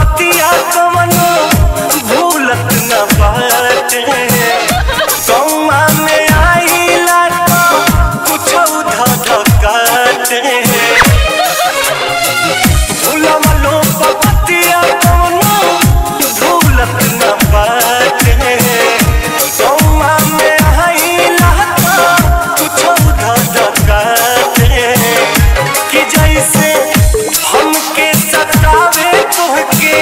बतिया कवनो भूलत न बाटे गौआ में आइला तो कुछ उधर काटे भूलवलो बतिया कवनो भूलत न बाटे गौआ में आइला तो कुछ उधर काटे कि जैसे हमके सतावे तोहके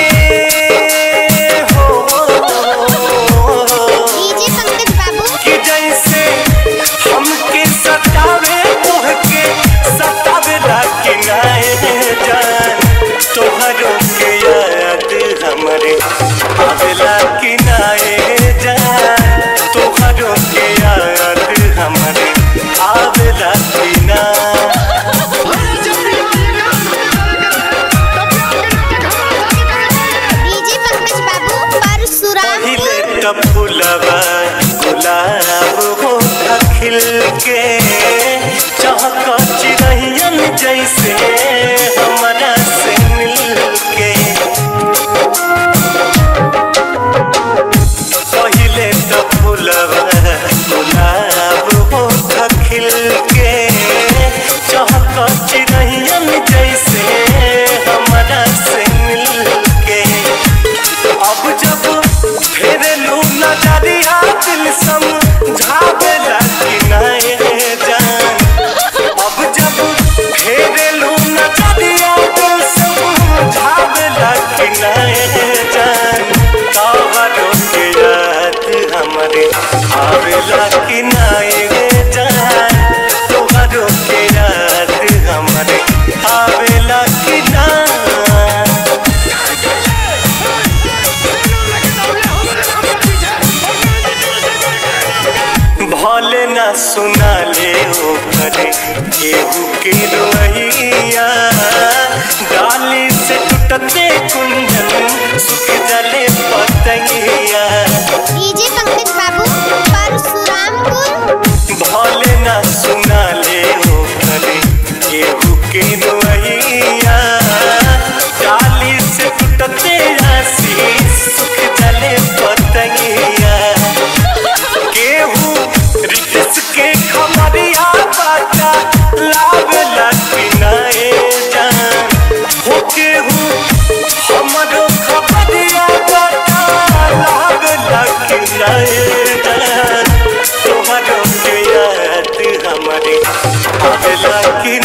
कि जैसे हमके सतावे तोहके सतावे लाके नाए जान तोहरों के याद हमरे आवेला कि नाए जान तोहरों के याद हमरे आवेला कि ना फूलवा गुलाब हो खिल के चहक चिड़ैयन जैसे हमरा से मिल के पहिले तो फूलवा गुलाब हो खिल के चहक चिड़ैयन जैसे हमरा से मिल के अब जब फेरलू नजरिया दिल समझावेला कि नाए जान अब जब फेरलू नजरिया दिल समझावेला कि नाए जान तोहरों के याद हमरे आवेला कि नाए जान तोहरों के याद हमरे आवेला कि ना भले ना सुना ले ओ करे केहू के रोइया डाली से टूटते कुंजन सुख जले पतैया डीजे पंकज बाबू परशुरामपुर भले ना सुना ले ओ करे केहू के रोइया डाली से टूटते आशीष सुख जले पतैया केहू रिश्ते के खबरिया बाटा लावेला कि नाए जान हो केहू हमरो खबरिया बाटा लावेला कि नाए जान तोहरों के याद हमरे आवेला कि